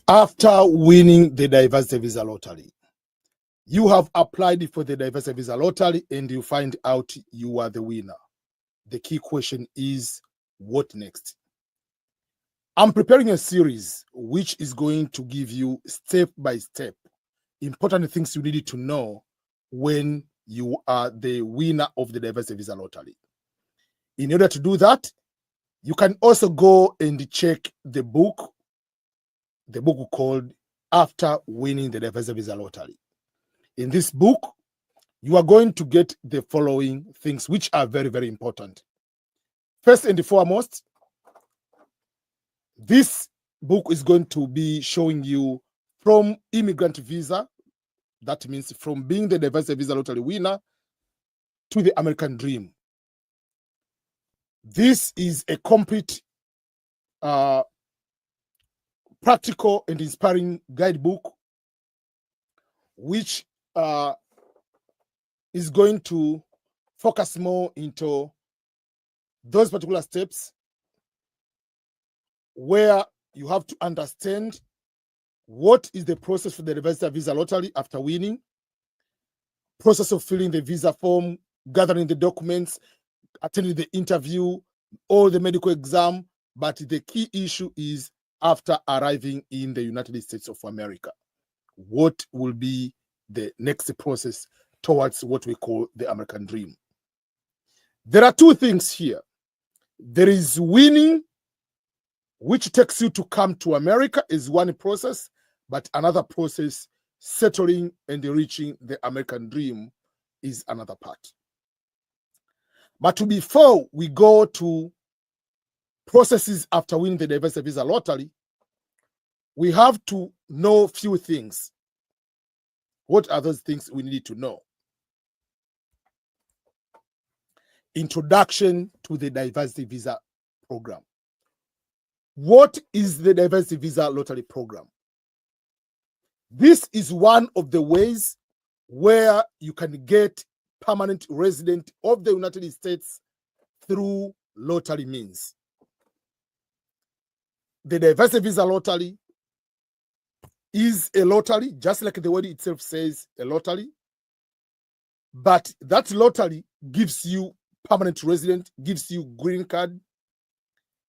After winning the diversity visa lottery, you have applied for the diversity visa lottery and you find out you are the winner. The key question is, what next? I'm preparing a series which is going to give you step by step important things you need to know when you are the winner of the diversity visa lottery. In order to do that, you can also go and check the book called After Winning the Diversity Visa Lottery. In this book, you are going to get the following things which are very, very important. First and foremost, this book is going to be showing you from immigrant visa, that means from being the diversity visa lottery winner, to the American dream. This is a complete practical and inspiring guidebook which is going to focus more into those particular steps where you have to understand what is the process for the diversity visa lottery after winning, process of filling the visa form, gathering the documents, attending the interview, or the medical exam. But the key issue is after arriving in the United States of America, what will be the next process towards what we call the American dream? There are two things here. There is winning, which takes you to come to America, is one process, but another process, settling and reaching the American dream, is another part. But before we go to processes after winning the diversity visa lottery, we have to know a few things. What are those things we need to know? Introduction to the diversity visa program. What is the diversity visa lottery program? This is one of the ways where you can get permanent resident of the United States through lottery means. The diversity visa lottery is a lottery, just like the word itself says, a lottery. But that lottery gives you permanent resident, gives you green card.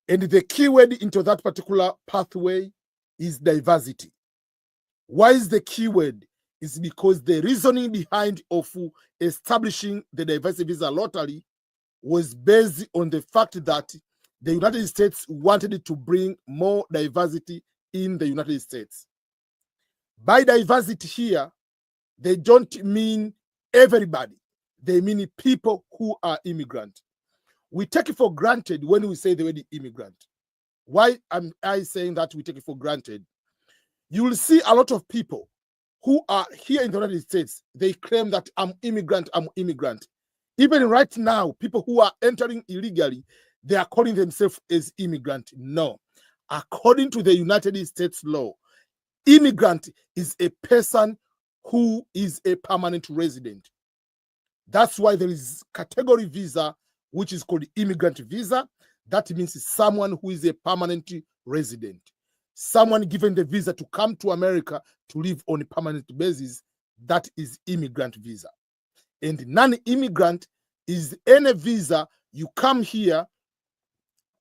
And the keyword into that particular pathway is diversity. Why is the keyword? Is because the reasoning behind of establishing the diversity visa lottery was based on the fact that the United States wanted to bring more diversity in the United States. By diversity here, they don't mean everybody. They mean people who are immigrant. We take it for granted when we say the word immigrant. Why am I saying that we take it for granted? You will see a lot of people who are here in the United States. They claim that I'm immigrant, I'm immigrant. Even right now, people who are entering illegally, they are calling themselves as immigrant. No. According to the United States law, immigrant is a person who is a permanent resident. That's why there is category visa, which is called immigrant visa. That means someone who is a permanent resident. Someone given the visa to come to America to live on a permanent basis. That is immigrant visa. And non-immigrant is any visa you come here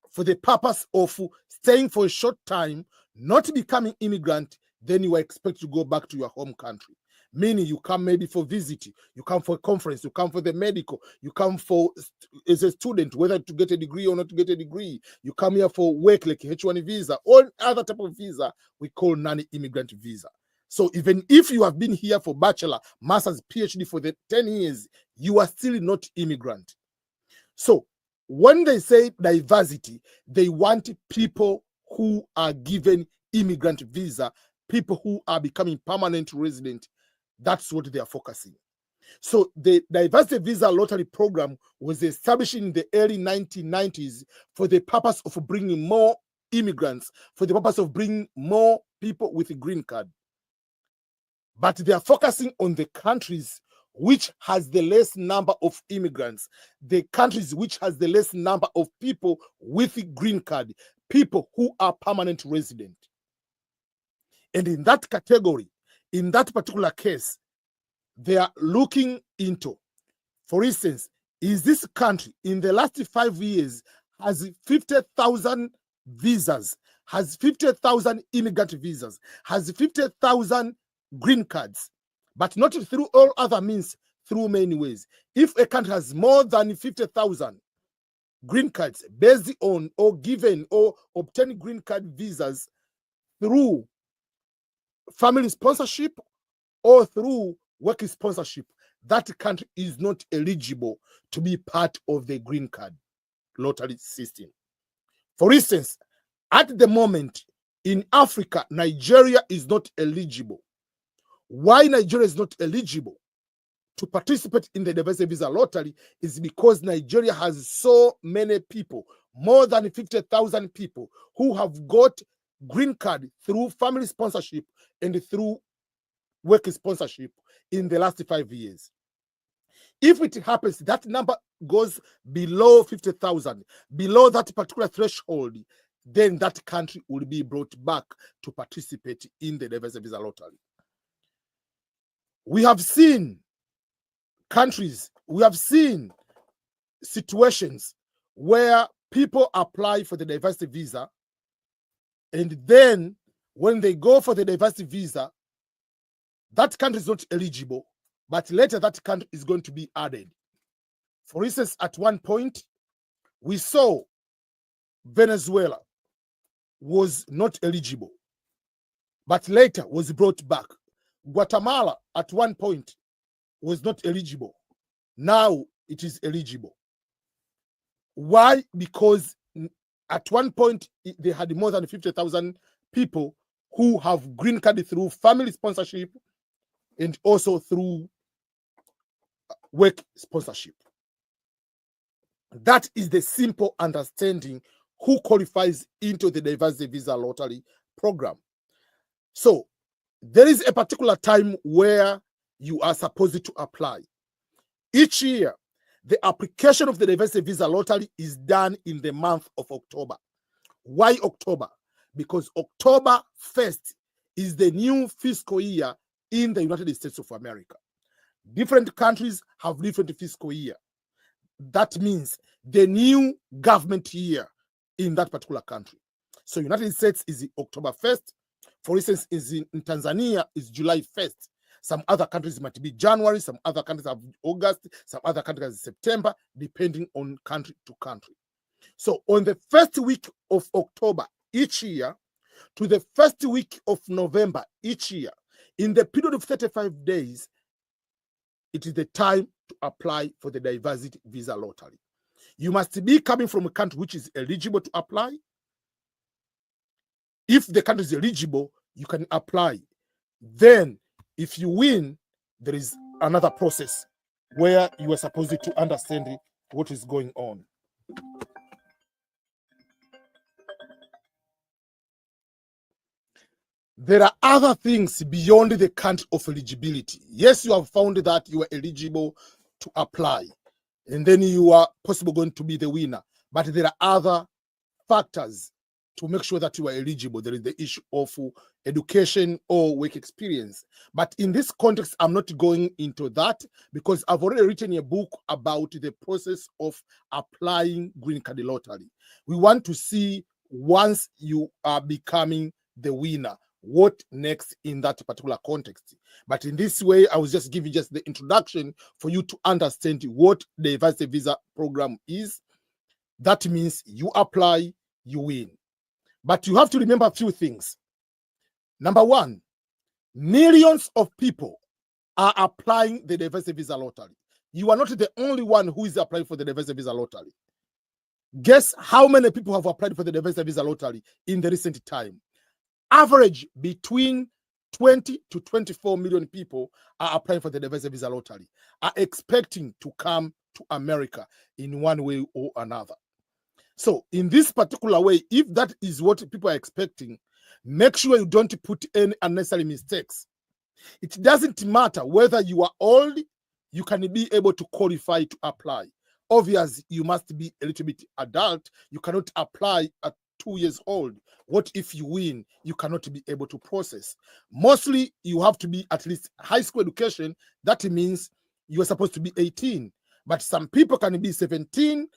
for the purpose of staying for a short time, not becoming immigrant, then you are expected to go back to your home country. Meaning you come maybe for visit, you come for a conference, you come for the medical, you come for as a student, whether to get a degree or not to get a degree. You come here for work like H1 visa or other type of visa we call non-immigrant visa. So even if you have been here for bachelor, master's, PhD for the 10 years, you are still not immigrant. So when they say diversity, they want people who are given immigrant visa, people who are becoming permanent resident. That's what they are focusing. So the diversity visa lottery program was established in the early 1990s for the purpose of bringing more immigrants, for the purpose of bringing more people with a green card. But they are focusing on the countries which has the less number of immigrants, the countries which has the less number of people with a green card, people who are permanent resident. And in that category, in that particular case, they are looking into, for instance, is this country in the last 5 years has 50,000 visas, has 50,000 immigrant visas, has 50,000 green cards, but not through all other means, through many ways. If a country has more than 50,000 green cards based on or given or obtaining green card visas through family sponsorship or through work sponsorship, that country is not eligible to be part of the green card lottery system. For instance, at the moment in Africa, Nigeria is not eligible. Why Nigeria is not eligible to participate in the diversity visa lottery is because Nigeria has so many people, more than 50,000 people who have got green card through family sponsorship and through work sponsorship in the last 5 years. If it happens, that number goes below 50,000, below that particular threshold, then that country will be brought back to participate in the diversity visa lottery. We have seen countries, we have seen situations where people apply for the diversity visa, and then when they go for the diversity visa, that country is not eligible, but later that country is going to be added. For instance, at one point, we saw Venezuela was not eligible, but later was brought back. Guatemala at one point was not eligible. Now it is eligible. Why? Because at one point they had more than 50,000 people who have green card through family sponsorship and also through work sponsorship. That is the simple understanding who qualifies into the diversity visa lottery program. So there is a particular time where you are supposed to apply. Each year, the application of the diversity visa lottery is done in the month of October. Why October? Because October 1st is the new fiscal year in the United States of America. Different countries have different fiscal year. That means the new government year in that particular country. So United States is October 1st. For instance, in Tanzania is July 1st. Some other countries might be January, some other countries have August, some other countries have September, depending on country to country. So on the first week of October each year to the first week of November each year, in the period of 35 days, it is the time to apply for the diversity visa lottery. You must be coming from a country which is eligible to apply. If the country is eligible, you can apply. Then, if you win, there is another process where you are supposed to understand what is going on. There are other things beyond the count of eligibility. Yes, you have found that you are eligible to apply, and then you are possibly going to be the winner. But there are other factors to make sure that you are eligible. There is the issue of education or work experience. But in this context, I'm not going into that because I've already written a book about the process of applying green card lottery. We want to see once you are becoming the winner, what next in that particular context. But in this way, I was just giving just the introduction for you to understand what the diversity visa program is. That means you apply, you win. But you have to remember a few things. Number one, millions of people are applying the diversity visa lottery. You are not the only one who is applying for the diversity visa lottery. Guess how many people have applied for the diversity visa lottery in the recent time? Average between 20 to 24 million people are applying for the diversity visa lottery, are expecting to come to America in one way or another. So in this particular way, if that is what people are expecting, make sure you don't put any unnecessary mistakes. It doesn't matter whether you are old, you can be able to qualify to apply. Obviously, you must be a little bit adult. You cannot apply at 2 years old. What if you win? You cannot be able to process. Mostly, you have to be at least high school education. That means you are supposed to be 18. But some people can be 17,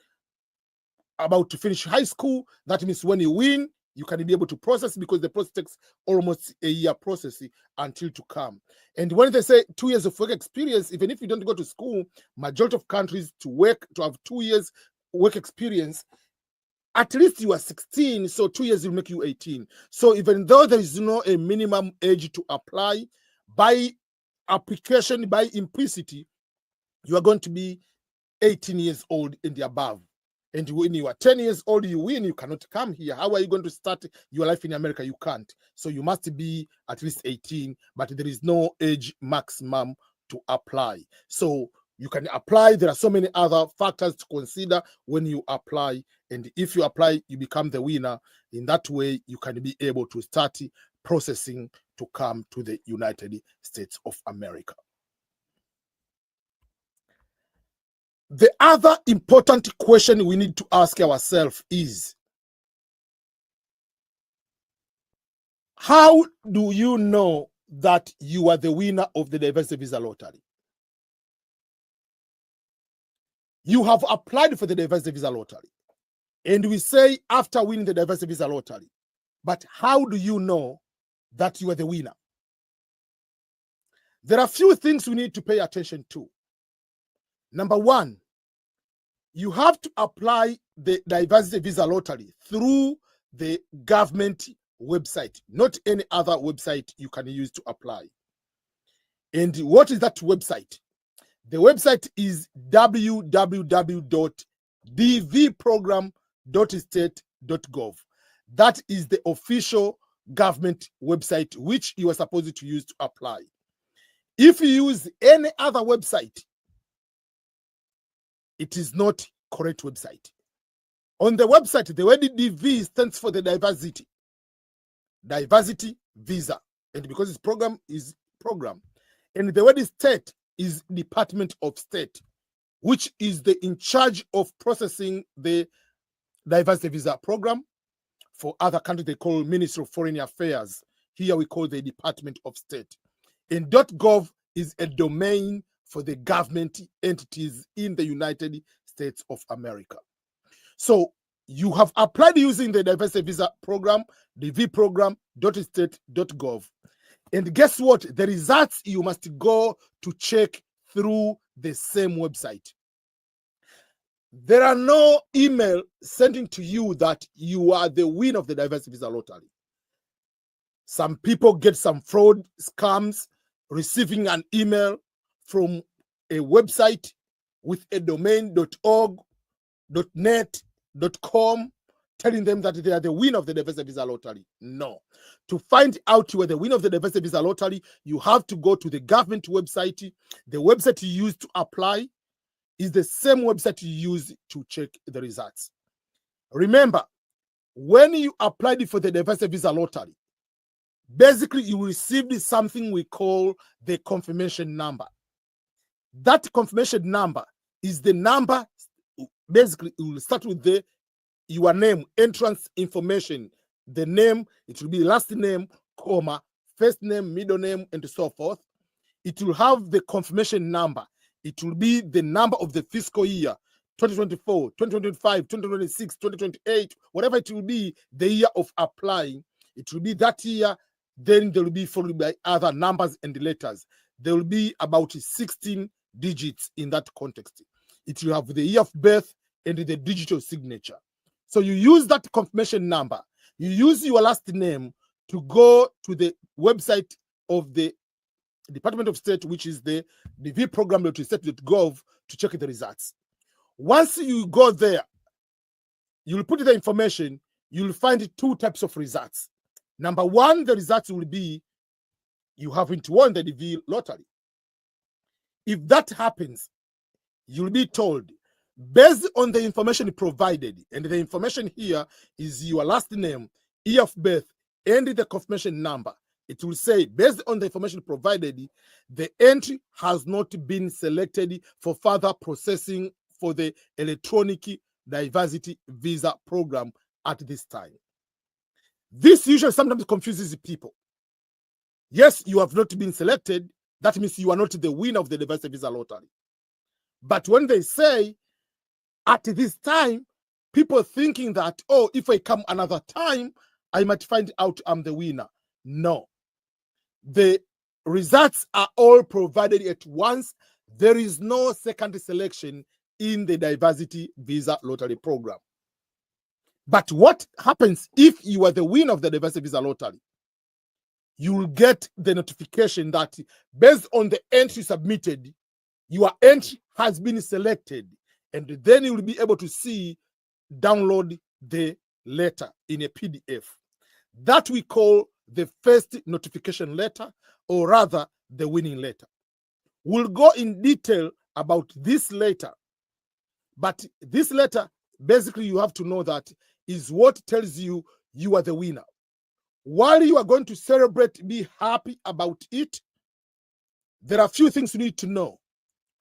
about to finish high school. That means when you win, you can be able to process, because the process takes almost a year process until to come. And when they say 2 years of work experience, even if you don't go to school, majority of countries to have 2 years work experience, at least you are 16, so 2 years will make you 18. So even though there is no a minimum age to apply, by application, by implicity, you are going to be 18 years old and above. And when you are 10 years old, you win, you cannot come here. How are you going to start your life in America? You can't. So you must be at least 18, but there is no age maximum to apply. So you can apply. There are so many other factors to consider when you apply. And if you apply, you become the winner. In that way, you can be able to start processing to come to the United States of America. The other important question we need to ask ourselves is, how do you know that you are the winner of the diversity visa lottery? You have applied for the diversity visa lottery, and we say after winning the diversity visa lottery, but how do you know that you are the winner? There are a few things we need to pay attention to. Number one, you have to apply the diversity visa lottery through the government website, not any other website you can use to apply. And what is that website? The website is www.dvprogram.state.gov. That is the official government website which you are supposed to use to apply. If you use any other website, it is not correct website. On the website, the word DV stands for the diversity visa, and because it's program is program, and the word state is Department of State, which is in charge of processing the diversity visa program. For other countries, they call Ministry of Foreign Affairs. Here we call the Department of State. And .gov is a domain for the government entities in the United States of America. So you have applied using the diversity visa program, dvprogram.state.gov. And guess what? The results you must go to check through the same website. There are no email sending to you that you are the winner of the diversity visa lottery. Some people get some fraud scams, receiving an email from a website with a domain .org, .net, .com, telling them that they are the winner of the diversity visa lottery. No. To find out you are the winner of the diversity visa lottery, you have to go to the government website. The website you use to apply is the same website you use to check the results. Remember, when you applied for the diversity visa lottery, basically you received something we call the confirmation number. That confirmation number is the number, basically it will start with your name, entrance information, the name, it will be last name, comma, first name, middle name, and so forth. It will have the confirmation number. It will be the number of the fiscal year, 2024, 2025, 2026, 2028, whatever it will be, the year of applying. It will be that year. Then there will be followed by other numbers and letters. There will be about 16 digits in that context. It will have the year of birth and the digital signature. So you use that confirmation number. You use your last name to go to the website of the Department of State, which is the dvprogram.state.gov, to check the results. Once you go there, you'll put the information, you'll find two types of results. Number one, the results will be you haven't won the DV lottery. If that happens, you'll be told, based on the information provided, and the information here is your last name, year of birth, and the confirmation number. It will say, based on the information provided, the entry has not been selected for further processing for the electronic diversity visa program at this time. This usually sometimes confuses people. Yes, you have not been selected. That means you are not the winner of the diversity visa lottery. But when they say, at this time, people thinking that, oh, if I come another time, I might find out I'm the winner. No. The results are all provided at once. There is no second selection in the diversity visa lottery program. But what happens if you are the winner of the diversity visa lottery? You will get the notification that based on the entry submitted, your entry has been selected. And then you will be able to download the letter in a PDF. That we call the first notification letter, or rather the winning letter. We'll go in detail about this letter. But this letter, basically you have to know that is what tells you you are the winner. While you are going to celebrate, be happy about it, there are a few things you need to know.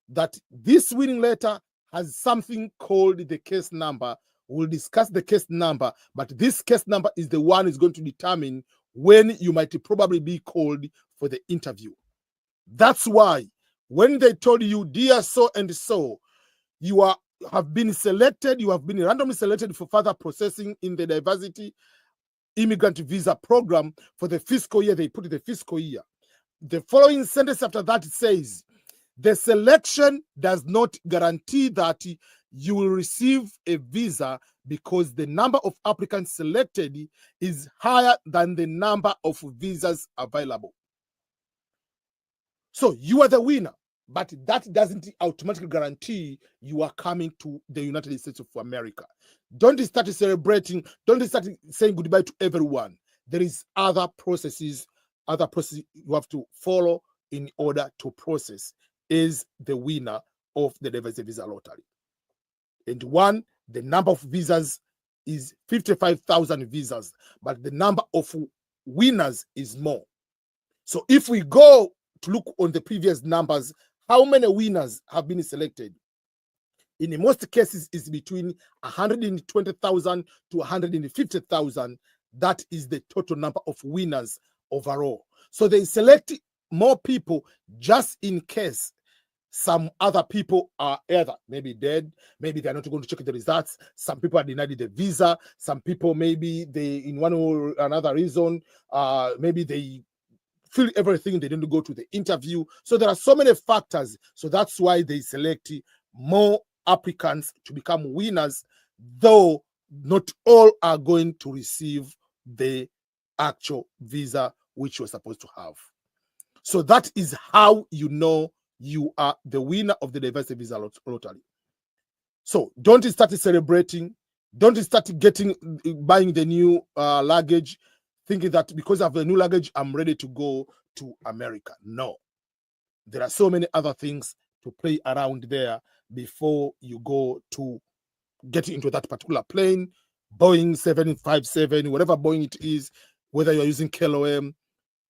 That this winning letter has something called the case number. We'll discuss the case number, but this case number is the one is going to determine when you might probably be called for the interview. That's why when they told you, dear so and so, you have been selected, you have been randomly selected for further processing in the diversity immigrant visa program for the fiscal year, they put the fiscal year. The following sentence after that says, the selection does not guarantee that you will receive a visa because the number of applicants selected is higher than the number of visas available. So you are the winner, but that doesn't automatically guarantee you are coming to the United States of America. Don't start celebrating, don't start saying goodbye to everyone. There is other processes you have to follow in order to process is the winner of the diversity visa lottery. And one, the number of visas is 55,000 visas, but the number of winners is more. So if we go to look on the previous numbers, how many winners have been selected? In most cases, it's between 120,000 to 150,000. That is the total number of winners overall. So they select more people just in case some other people are either maybe dead, maybe they're not going to check the results. Some people are denied the visa. Some people, maybe they, in one or another reason, maybe they feel everything, they didn't go to the interview. So there are so many factors. So that's why they select more applicants to become winners, though not all are going to receive the actual visa which you're supposed to have. So that is how you know you are the winner of the diversity visa lottery. So don't start celebrating. Don't start buying the new luggage, thinking that because of the new luggage, I'm ready to go to America. No. There are so many other things to play around there before you go to get into that particular plane, Boeing 757, whatever Boeing it is, whether you're using KLM,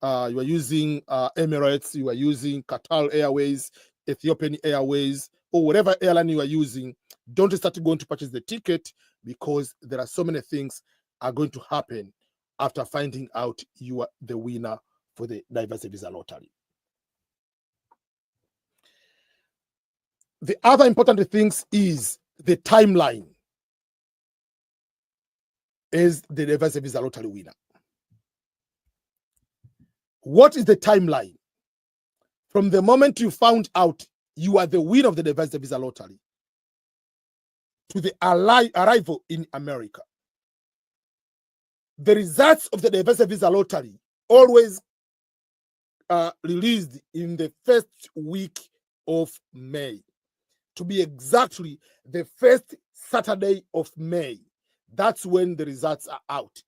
you are using Emirates, you are using Qatar Airways, Ethiopian Airways, or whatever airline you are using. Don't start going to purchase the ticket because there are so many things are going to happen after finding out you are the winner for the diversity visa lottery. The other important things is the timeline is the diversity visa lottery winner. What is the timeline? From the moment you found out you are the winner of the diversity visa lottery to the arrival in America. The results of the diversity visa lottery always released in the first week of May. To be exactly the first Saturday of May. That's when the results are out.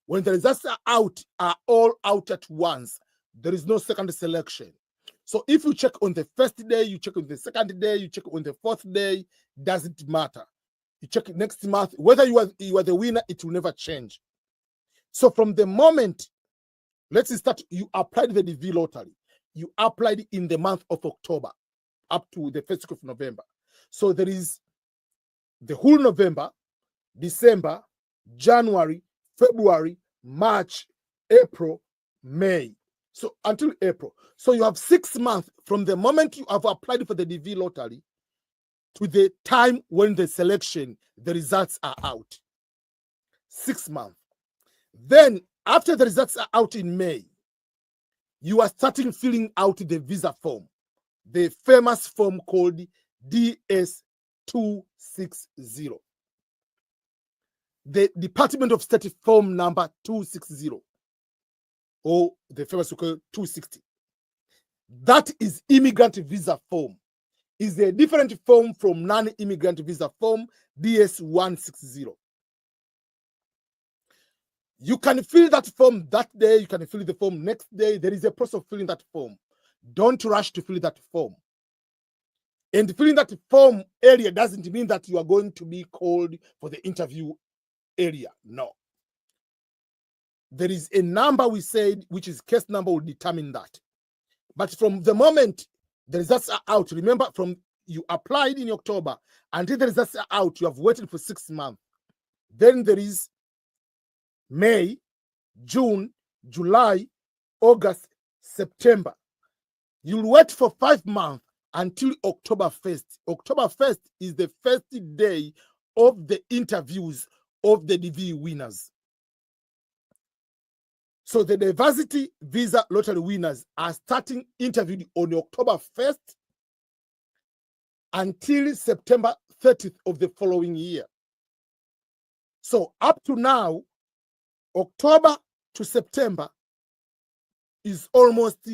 When the results are all out at once. There is no second selection. So if you check on the first day, you check on the second day, you check on the fourth day, doesn't matter. You check next month, whether you are the winner, it will never change. So from the moment, let's start, you applied the DV lottery. You applied in the month of October up to the first week of November. So there is the whole November, December, January, February, March, April, May. So until April. So you have 6 months from the moment you have applied for the DV lottery to the time when the selection, the results are out. 6 months. Then after the results are out in May, you are starting filling out the visa form, the famous form called DS-260. The Department of State form number 260, or the famous 260. That is immigrant visa form. Is a different form from non-immigrant visa form DS-160. You can fill that form that day, you can fill the form next day. There is a process of filling that form. Don't rush to fill that form. And filling that form earlier doesn't mean that you are going to be called for the interview area. No. There is a number we said, which is case number, will determine that. But from the moment the results are out, remember, from you applied in October until the results are out, you have waited for 6 months. Then there is May, June, July, August, September. You'll wait for 5 months until October 1st. October 1st is the first day of the interviews of the DV winners. So the diversity visa lottery winners are starting interviewing on October 1st until September 30th of the following year. So up to now, October to September is almost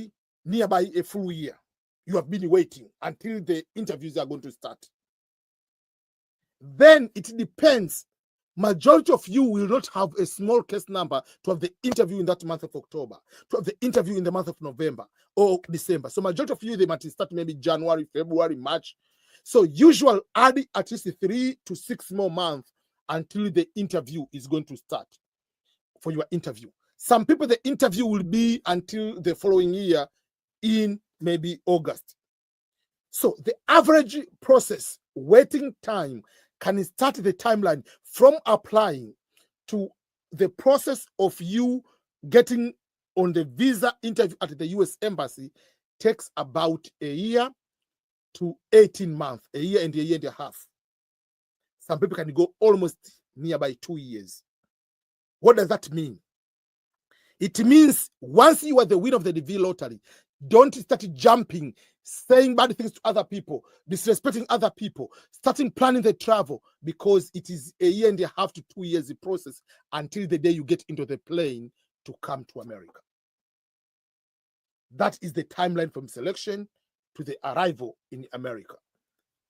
nearby a full year. You have been waiting until the interviews are going to start. Then it depends. Majority of you will not have a small case number to have the interview in that month of October, to have the interview in the month of November or December. So majority of you, they might start maybe January, February, March. So usual add at least 3 to 6 more months until the interview is going to start for your interview. Some people, the interview will be until the following year in maybe August. So the average process, waiting time, can start the timeline from applying to the process of you getting on the visa interview at the US Embassy takes about a year to 18 months, a year and a half. Some people can go almost nearby 2 years. What does that mean? It means once you are the winner of the DV lottery, don't start jumping, saying bad things to other people, disrespecting other people, starting planning the travel, because it is a year and a half to 2 years the process until the day you get into the plane to come to America. That is the timeline from selection to the arrival in America,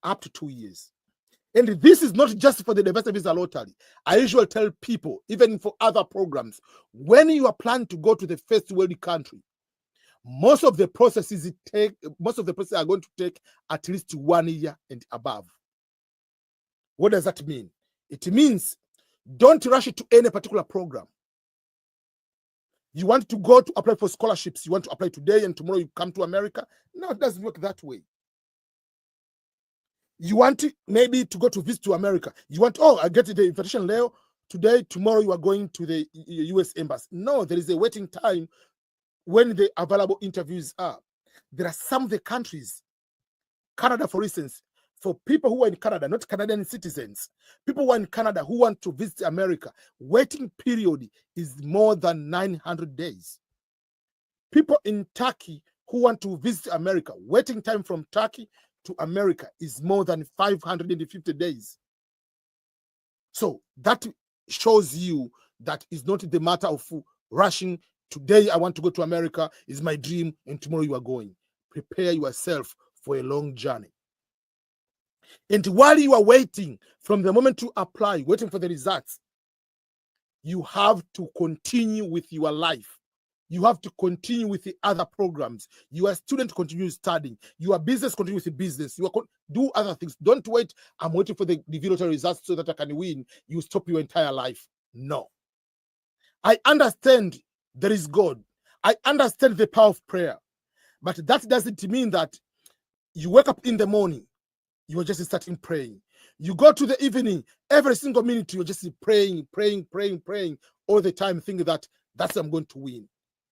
up to 2 years. And this is not just for the diversity visa lottery. I usually tell people, even for other programs, when you are planning to go to the first world country, most of the processes are going to take at least 1 year and above. What does that mean? It means don't rush to any particular program. You want to go to apply for scholarships. You want to apply today and tomorrow you come to America. No, it doesn't work that way. You want to maybe to go to visit to America. You want, oh, I get the invitation letter today, tomorrow you are going to the US Embassy. No, there is a waiting time when the available interviews are. There are some of the countries, Canada, for instance, for people who are in Canada, not Canadian citizens, people who are in Canada who want to visit America, waiting period is more than 900 days. People in Turkey who want to visit America, waiting time from Turkey to America is more than 550 days. So that shows you that is not the matter of rushing. Today I want to go to America, is my dream, and tomorrow you are going. Prepare yourself for a long journey. And while you are waiting, from the moment you apply, waiting for the results, you have to continue with your life. You have to continue with the other programs. You are a student, continue studying. Your business, continue with the business. You do other things. Don't wait, I'm waiting for the DV lottery results so that I can win. You stop your entire life. No. I understand there is God. I understand the power of prayer. But that doesn't mean that you wake up in the morning, you are just starting praying. You go to the evening, every single minute, you're just praying. all the time think that that's I'm going to win.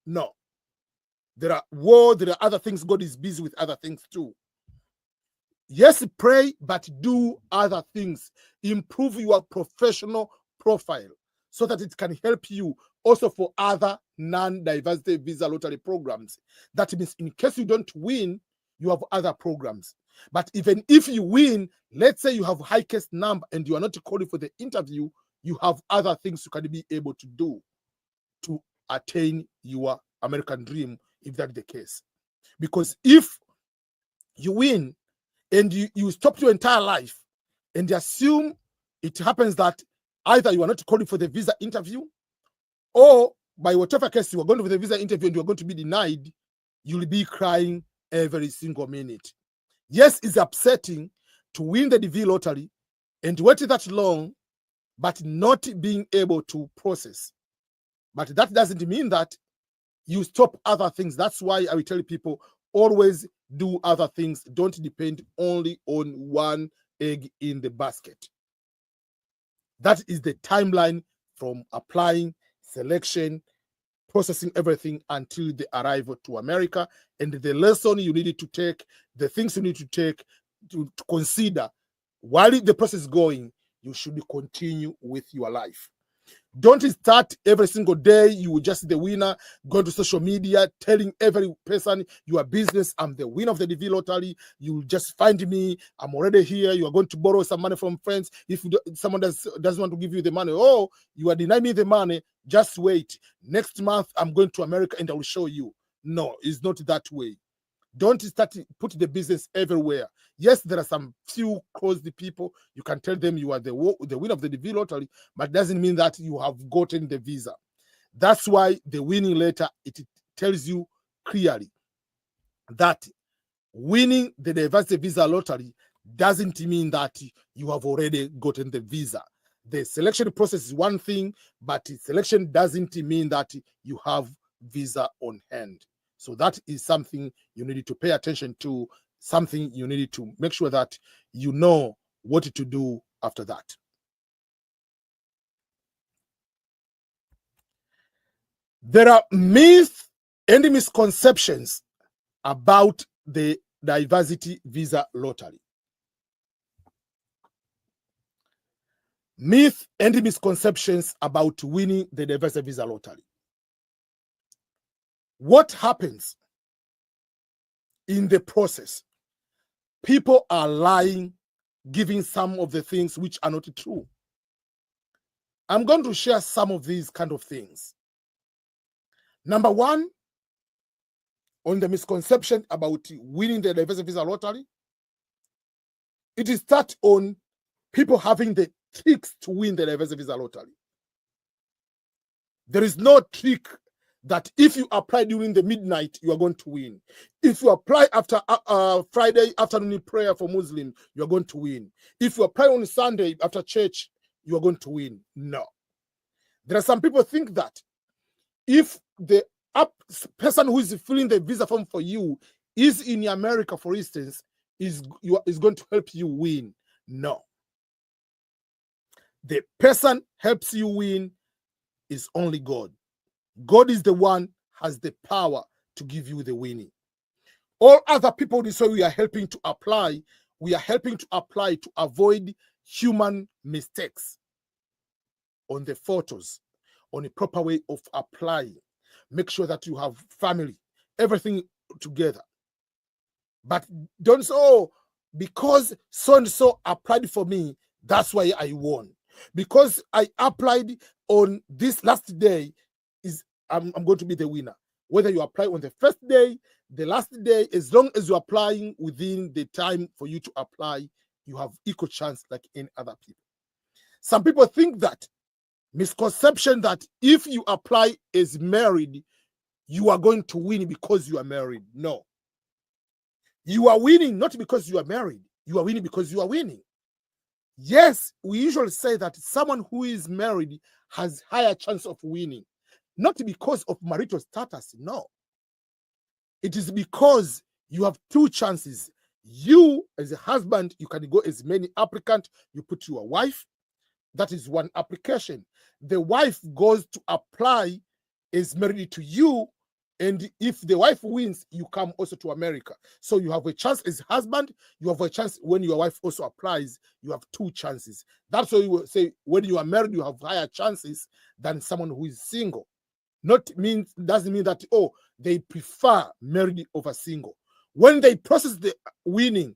No. There are war, there are other things. God is busy with other things too. Yes, pray, but do other things. Improve your professional profile so that it can help you also for other non-diversity visa lottery programs. That means in case you don't win, you have other programs. But even if you win, let's say you have highest number and you are not calling for the interview, you have other things you can be able to do to attain your American dream, if that's the case. Because if you win and you stop your entire life and assume it happens that either you are not calling for the visa interview, or by whatever case you are going for the visa interview and you are going to be denied, you'll be crying every single minute. Yes, it's upsetting to win the DV lottery and wait that long, but not being able to process. But that doesn't mean that you stop other things. That's why I will tell people, always do other things. Don't depend only on one egg in the basket. That is the timeline from applying, selection, processing everything until the arrival to America, and the lesson you needed to take, the things you need to take to consider while the process is going. You should continue with your life. Don't start every single day. You will just the winner, go to social media, telling every person your business, I'm the winner of the DV lottery. You will just find me. I'm already here. You are going to borrow some money from friends. If someone doesn't want to give you the money, oh, you are denying me the money. Just wait. Next month, I'm going to America and I will show you. No, it's not that way. Don't start to put the business everywhere. Yes, there are some few closed people. You can tell them you are the winner of the DV lottery, but doesn't mean that you have gotten the visa. That's why the winning letter, it tells you clearly that winning the diversity visa lottery doesn't mean that you have already gotten the visa. The selection process is one thing, but selection doesn't mean that you have visa on hand. So that is something you need to pay attention to, something you need to make sure that you know what to do after that. There are myths and misconceptions about the diversity visa lottery. Myths and misconceptions about winning the diversity visa lottery. What happens in the process? People are lying, giving some of the things which are not true. I'm going to share some of these kind of things. Number one, on the misconception about winning the diversity visa lottery, it is start on people having the tricks to win the diversity visa lottery. There is no trick that if you apply during the midnight, you are going to win. If you apply after Friday afternoon prayer for Muslims, you are going to win. If you apply on Sunday after church, you are going to win. No. There are some people think that if the person who is filling the visa form for you is in America, for instance, is going to help you win. No. The person helps you win is only God. God is the one has the power to give you the winning. All other people, this way we are helping to apply. We are helping to apply to avoid human mistakes on the photos, on a proper way of applying. Make sure that you have family, everything together. But don't say, oh, because so-and-so applied for me, that's why I won. Because I applied on this last day, I'm going to be the winner. Whether you apply on the first day, the last day, as long as you're applying within the time for you to apply, you have equal chance like any other people. Some people think that misconception that if you apply as married, you are going to win because you are married. No. You are winning not because you are married. You are winning because you are winning. Yes, we usually say that someone who is married has higher chance of winning. Not because of marital status, no. It is because you have two chances. You, as a husband, you can go as many applicants. You put your wife. That is one application. the wife goes to apply as married to you, and if the wife wins, you come also to America. So you have a chance as husband, you have a chance when your wife also applies, you have two chances. That's why you will say when you are married, you have higher chances than someone who is single. Doesn't mean that, oh, they prefer married over single. When they process the winning,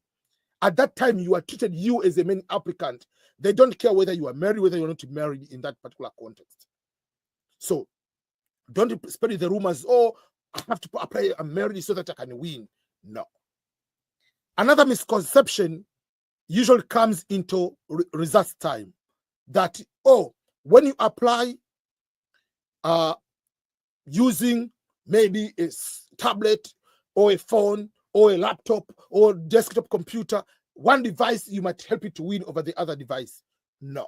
at that time you are treated you as a main applicant. They don't care whether you are married, whether you're not married in that particular context. So don't spread the rumors, oh, I have to apply, I'm married so that I can win. No. Another misconception usually comes into results time, that, oh, when you apply using maybe a tablet or a phone or a laptop or desktop computer, one device you might help you to win over the other device. No.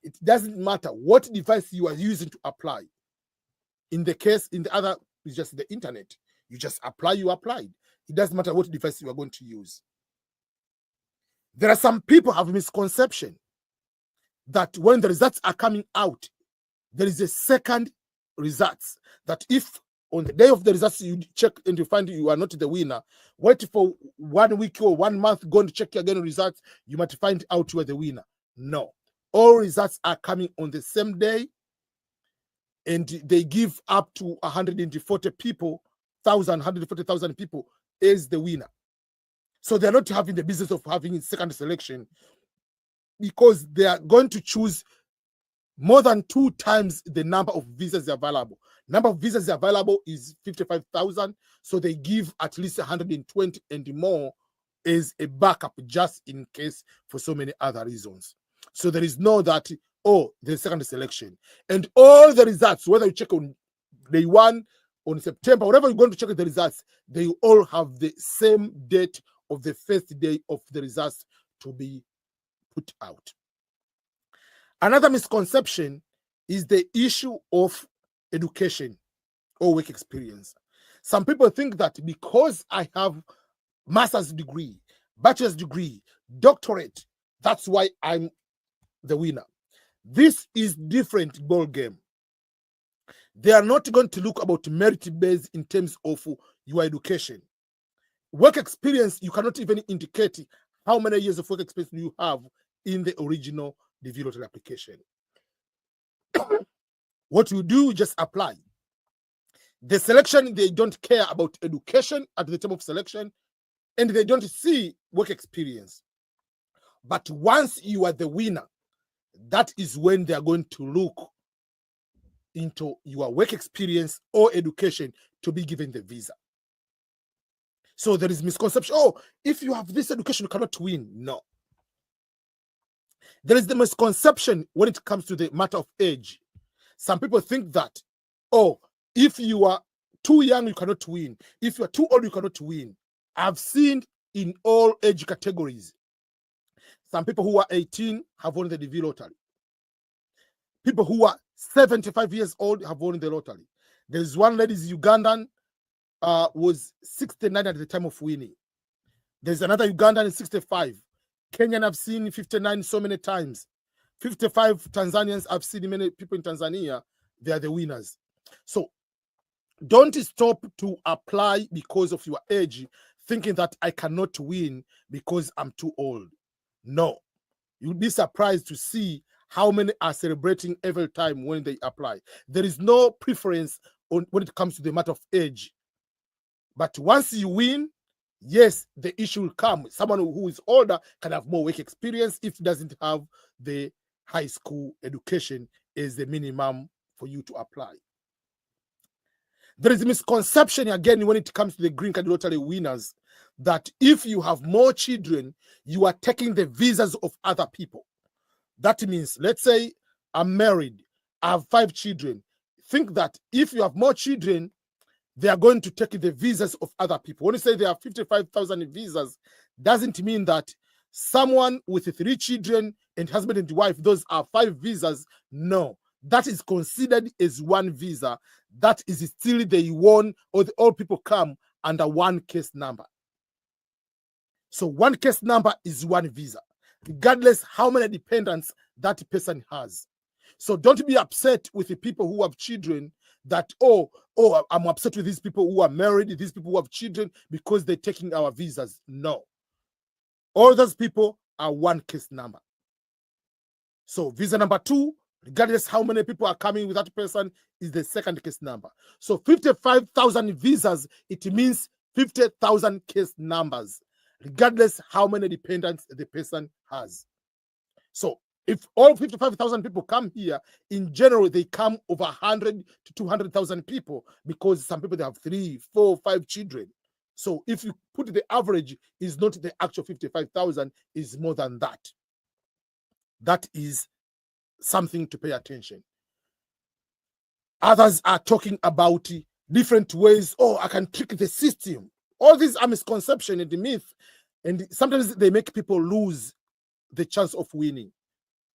It doesn't matter what device you are using to apply. In the other, it's just the internet. You just apply, you applied. It doesn't matter what device you are going to use. There are some people have a misconception that when the results are coming out, there is a second results, that if on the day of the results you check and you find you are not the winner, wait for 1 week or 1 month, go and check again results, you might find out you are the winner. No. All results are coming on the same day, and they give up to 140,000 people as the winner. So they're not having the business of having a second selection, because they are going to choose more than 2 times the number of visas available. Number of visas available is 55,000, so they give at least 120 and more as a backup, just in case, for so many other reasons. So there is no that, oh, the second selection. And all the results, whether you check on day 1, on September, whatever you're going to check the results, they all have the same date of the first day of the results to be put out. Another misconception is the issue of education or work experience. Some people think that because I have master's degree, bachelor's degree, doctorate, that's why I'm the winner. This is different ball game. They are not going to look about merit based in terms of your education. Work experience, you cannot even indicate how many years of work experience you have in the original DV lottery application. What you do, just apply. The selection, they don't care about education at the time of selection, and they don't see work experience. But once you are the winner, that is when they are going to look into your work experience or education to be given the visa. So there is misconception, oh, if you have this education, you cannot win. No. There is the misconception when it comes to the matter of age. Some people think that, oh, if you are too young, you cannot win. If you are too old, you cannot win. I've seen in all age categories. Some people who are 18 have won the DV lottery. People who are 75 years old have won the lottery. There's one lady, Ugandan, was 69 at the time of winning. There's another Ugandan, 65. Kenyan, I've seen 59 so many times. 55 Tanzanians, I've seen many people in Tanzania. They are the winners. So don't stop to apply because of your age, thinking that I cannot win because I'm too old. No. You'll be surprised to see how many are celebrating every time when they apply. There is no preference when it comes to the matter of age. But once you win, yes, the issue will come. Someone who is older can have more work experience if doesn't have the high school education as the minimum for you to apply. There is a misconception again when it comes to the green card lottery winners that if you have more children, you are taking the visas of other people. That means, let's say I'm married, I have 5 children. Think that if you have more children, they are going to take the visas of other people. When you say there are 55,000 visas, doesn't mean that someone with 3 children and husband and wife, those are 5 visas. No, that is considered as one visa. That is still the one, or all people come under one case number. So one case number is one visa, regardless how many dependents that person has. So don't be upset with the people who have children that, oh, I'm upset with these people who are married, these people who have children because they're taking our visas. No. All those people are one case number. So visa number 2, regardless how many people are coming with that person, is the second case number. So 55,000 visas, it means 50,000 case numbers, regardless how many dependents the person has. So if all 55,000 people come here, in general, they come over 100 to 200,000 people, because some people, they have 3, 4, 5 children. So if you put the average, is not the actual 55,000, is more than that. That is something to pay attention. Others are talking about different ways. Oh, I can trick the system. All these are misconception and the myth, and sometimes they make people lose the chance of winning.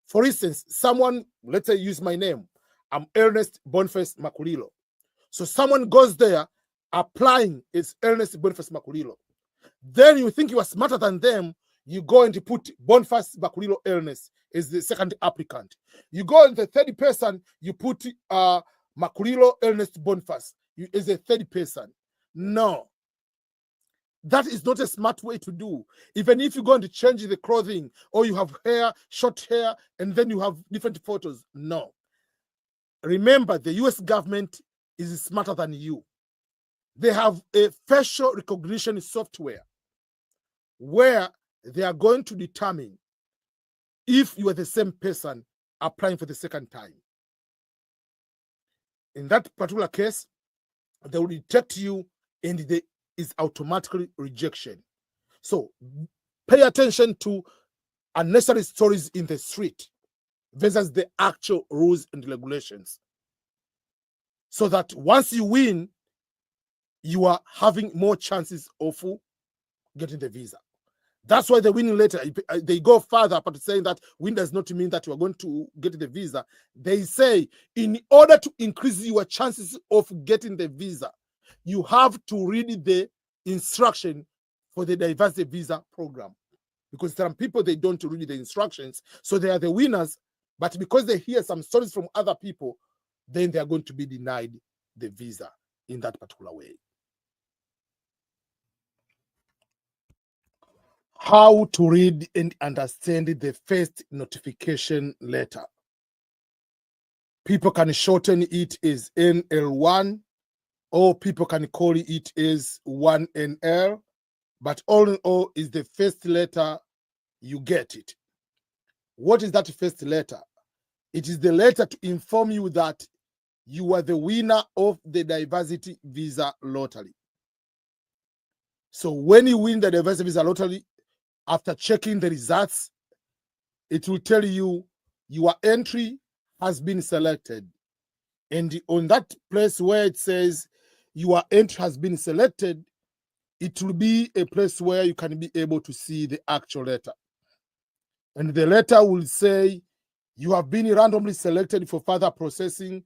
For instance, someone, let's say, use my name. I'm Ernest Makulilo. So someone goes there applying as Ernest Makulilo. Then you think you are smarter than them. You go and you put Boniface Makulilo Ernest as the second applicant. You go in the third person, you put Makulilo Ernest Boniface as a third person. No. That is not a smart way to do. Even if you're going to change the clothing, or you have hair, short hair, and then you have different photos. No. Remember, the US government is smarter than you. They have a facial recognition software where they are going to determine if you are the same person applying for the second time. In that particular case, they will detect you, and there is automatically rejection. So pay attention to unnecessary stories in the street versus the actual rules and regulations, so that once you win, you are having more chances of getting the visa. That's why the winning letter, they go further, but saying that win does not mean that you are going to get the visa. They say, in order to increase your chances of getting the visa, you have to read the instruction for the diversity visa program. Because some people, they don't read the instructions, so they are the winners, but because they hear some stories from other people, then they are going to be denied the visa in that particular way. How to read and understand the first notification letter. People can shorten it as NL1, or people can call it as 1NL, but all in all is the first letter you get it. What is that first letter? It is the letter to inform you that you are the winner of the diversity visa lottery. So when you win the diversity visa lottery, after checking the results, it will tell you your entry has been selected. And on that place where it says your entry has been selected, it will be a place where you can be able to see the actual letter. And the letter will say you have been randomly selected for further processing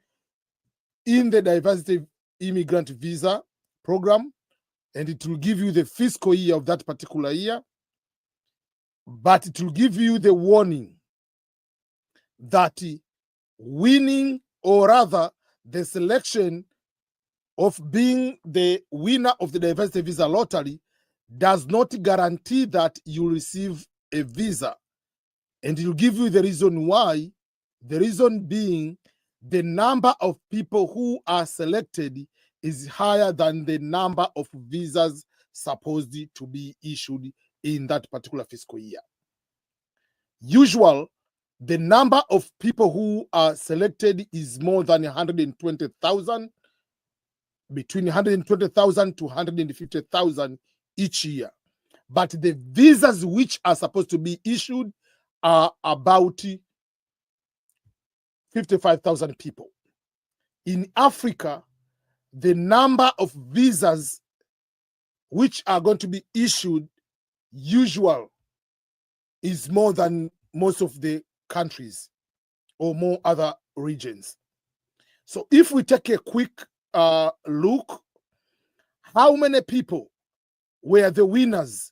in the diversity immigrant visa program, and it will give you the fiscal year of that particular year. But it will give you the warning that winning, or rather the selection of being the winner of the diversity visa lottery, does not guarantee that you receive a visa. And it will give you the reason why. The reason being, the number of people who are selected is higher than the number of visas supposed to be issued in that particular fiscal year. Usually, the number of people who are selected is more than 120,000, between 120,000 to 150,000 each year. But the visas which are supposed to be issued are about 55,000 people. In Africa, the number of visas which are going to be issued usual is more than most of the countries or more other regions. So if we take a quick look, how many people were the winners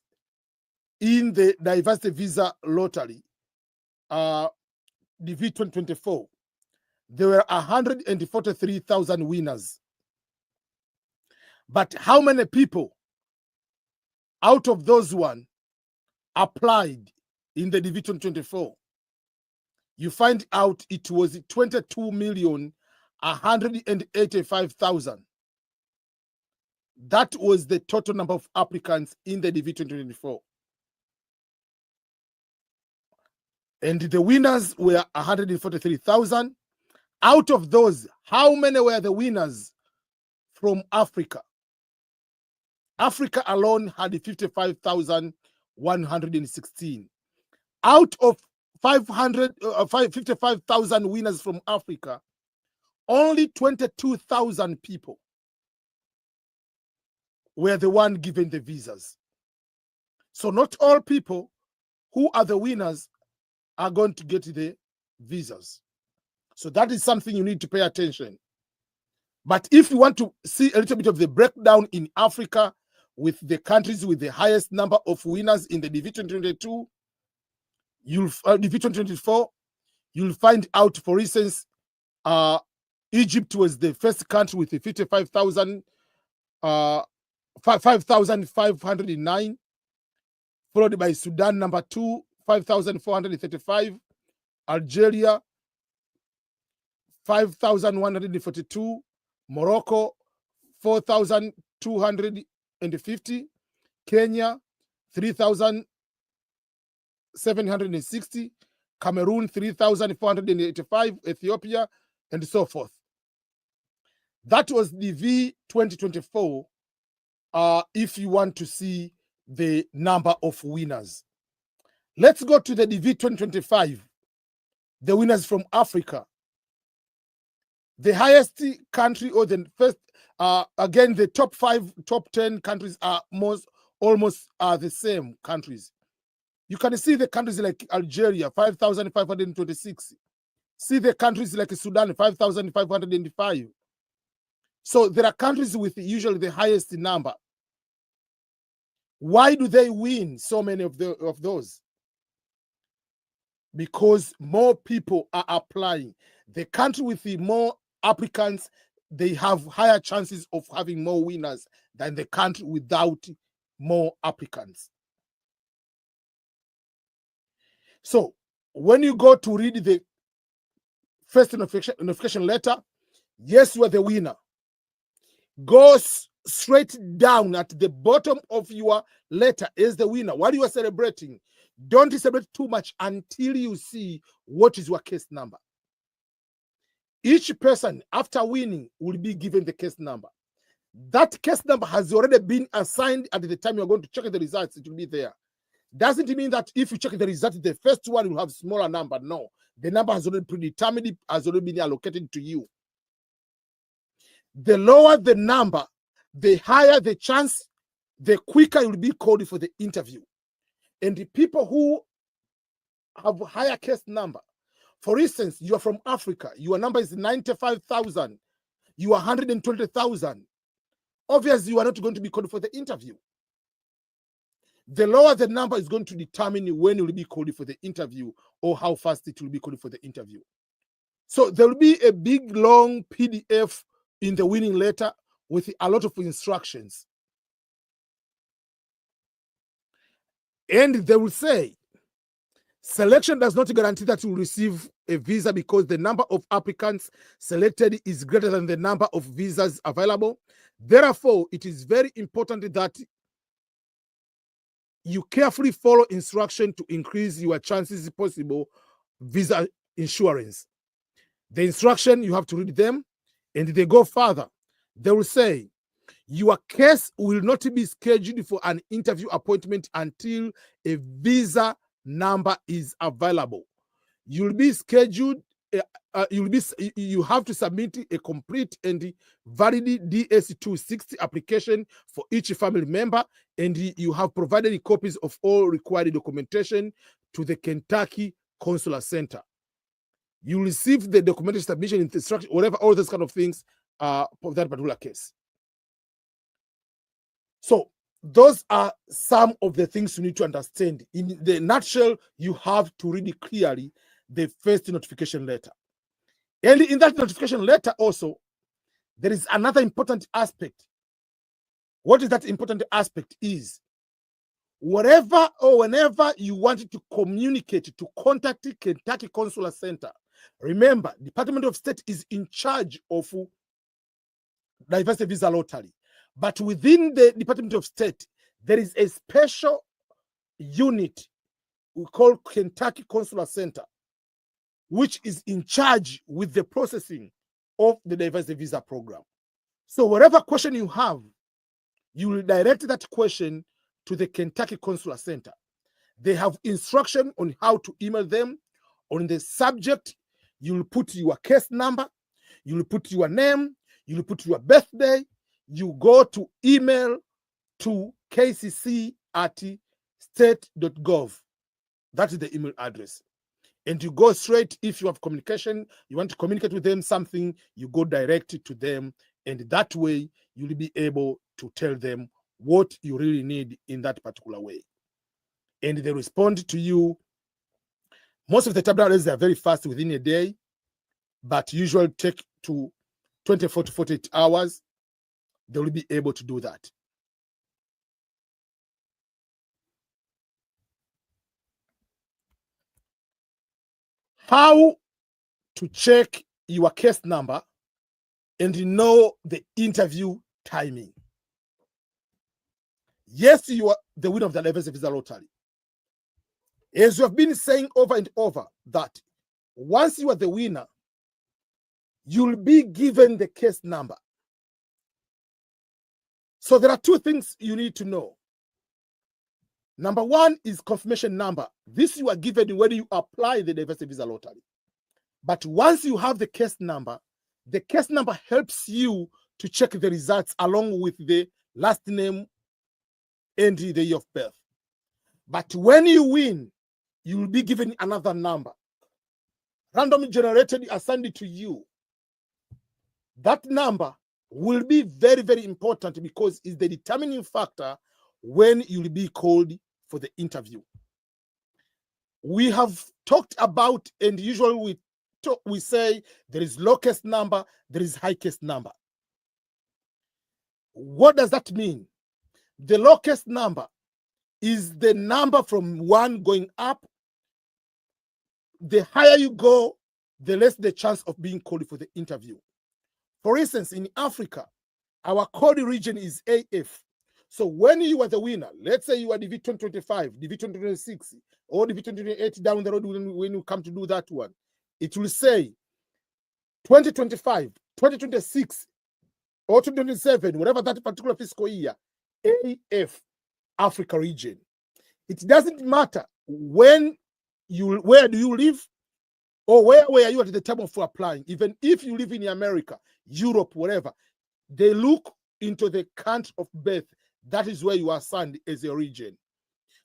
in the diversity visa lottery, the V2024? there were 143,000 winners. But how many people out of those one applied in the Division 24? You find out it was 22,185,000. That was the total number of applicants in the Division 24. And the winners were 143,000. Out of those, how many were the winners from Africa? Africa alone had 55,116. Out of 55,000 winners from Africa, only 22,000 people were the one given the visas. So not all people who are the winners are going to get the visas. So that is something you need to pay attention. But if you want to see a little bit of the breakdown in Africa with the countries with the highest number of winners in the Division 22, Division 24, you'll find out, for instance, Egypt was the first country with 5,509, followed by Sudan, number 2, 5,435, Algeria, 5,142, Morocco, 4,250, Kenya, 3,760, Cameroon, 3,485, Ethiopia, and so forth. That was the V 2024. If you want to see the number of winners, let's go to the DV 2025, the winners from Africa. The highest country, or the first, again, the top 5, top 10 countries are almost the same countries. You can see the countries like Algeria, 5,526. See the countries like Sudan, 5,505. So there are countries with usually the highest number. Why do they win so many of those? Because more people are applying. The country with the more applicants, they have higher chances of having more winners than the country without more applicants. So when you go to read the first notification letter, yes, you are the winner. Go straight down at the bottom of your letter is the winner. While you are celebrating, don't celebrate too much until you see what is your case number. Each person after winning will be given the case number. That case number has already been assigned at the time you're going to check the results. It will be there. Doesn't mean that if you check the result, the first one will have smaller number. No, the number has already predetermined, has already been allocated to you. The lower the number, the higher the chance, the quicker you'll be called for the interview. And the people who have a higher case number, for instance, you are from Africa, your number is 95,000, you are 120,000. Obviously, you are not going to be called for the interview. The lower the number is going to determine when you will be called for the interview or how fast it will be called for the interview. So there will be a big, long PDF in the winning letter with a lot of instructions. And they will say, selection does not guarantee that you will receive a visa because the number of applicants selected is greater than the number of visas available. Therefore, it is very important that you carefully follow instruction to increase your chances possible visa insurance. The instruction, you have to read them, and they go further. They will say, your case will not be scheduled for an interview appointment until a visa number is available. You'll be scheduled, you have to submit a complete and valid DS-260 application for each family member, and you have provided copies of all required documentation to the Kentucky Consular Center. You receive the documentation submission instruction, whatever, all those kind of things for that particular case. So those are some of the things you need to understand. In the nutshell, you have to read clearly the first notification letter. And in that notification letter also, there is another important aspect. What is that important aspect is, wherever or whenever you want to communicate, to contact the Kentucky Consular Center, remember, Department of State is in charge of diversity visa lottery. But within the Department of State, there is a special unit we call Kentucky Consular Center, which is in charge with the processing of the diversity visa program. So whatever question you have, you will direct that question to the Kentucky Consular Center. They have instruction on how to email them. On the subject, you'll put your case number, you'll put your name, you'll put your birthday, you go to email to kcc@state.gov. That is the email address. And you go straight, if you have communication, you want to communicate with them something, you go direct to them. And that way, you'll be able to tell them what you really need in that particular way. And they respond to you. Most of the time, nowadays, they are very fast within a day, but usually take to 24 to 48 hours. They will be able to do that. How to check your case number and know the interview timing. Yes, you are the winner of the diversity visa lottery. As you have been saying over and over, that once you are the winner, you'll be given the case number. So there are two things you need to know. Number one is confirmation number. This you are given when you apply the diversity visa lottery. But once you have the case number helps you to check the results along with the last name and the year of birth. But when you win, you will be given another number, randomly generated, assigned to you. That number will be very, very important because it's the determining factor when you will be called for the interview. We have talked about, and usually we say there is low case number, there is high case number. What does that mean? The low case number is the number from 1 going up. The higher you go, the less the chance of being called for the interview. For instance, in Africa, our code region is AF. So when you are the winner, let's say you are DV 2025, DV 2026, or DV 2028 down the road when you come to do that one, it will say 2025, 2026, or 2027, whatever that particular fiscal year, AF, Africa region. It doesn't matter where do you live or where are you at the time of applying. Even if you live in America, Europe, whatever, they look into the country of birth. That is where you are assigned as a region.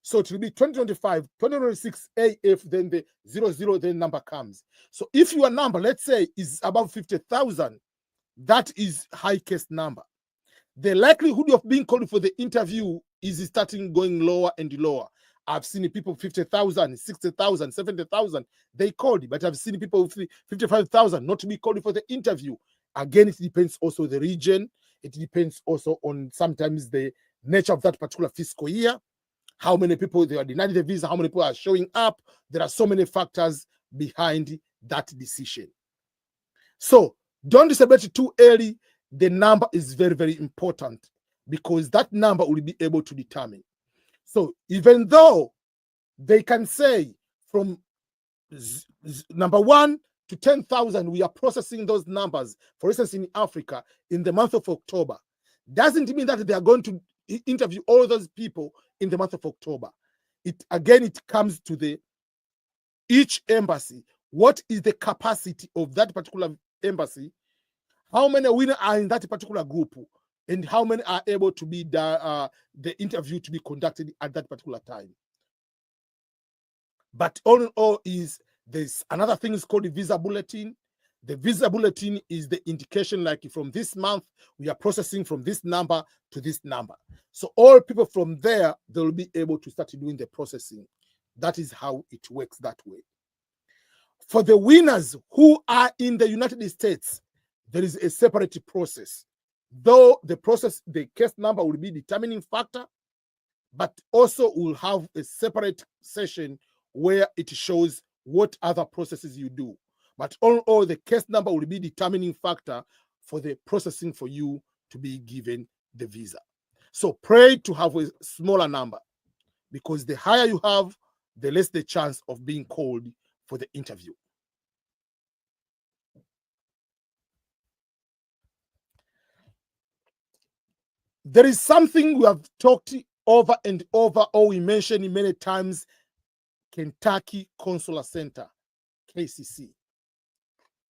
So it will be 2025, 2026 AF, then the 00, then number comes. So if your number, let's say, is above 50,000, that is high case number. The likelihood of being called for the interview is starting going lower and lower. I've seen people 50,000, 60,000, 70,000, they called, but I've seen people with 55,000 not to be called for the interview. Again, it depends also the region. It depends also on sometimes the nature of that particular fiscal year, how many people they are denied the visa, how many people are showing up. There are so many factors behind that decision. So don't celebrate too early. The number is very, very important because that number will be able to determine. So even though they can say from number 1 to 10,000, we are processing those numbers, for instance, in Africa, in the month of October, doesn't mean that they are going to interview all those people in the month of October. It comes to each embassy. What is the capacity of that particular embassy? How many winners are in that particular group? And how many are able to be the interview to be conducted at that particular time? But all in all, there's another thing is called the visa bulletin. The visa bulletin is the indication, like from this month, we are processing from this number to this number. So all people from there, they will be able to start doing the processing. That is how it works that way. For the winners who are in the United States, there is a separate process. Though the process, the case number will be determining factor, but also will have a separate session where it shows what other processes you do. But all the case number will be determining factor for the processing for you to be given the visa. So pray to have a smaller number, because the higher you have, the less the chance of being called for the interview. There is something we have talked over and over, or we mentioned many times, Kentucky Consular Center, KCC.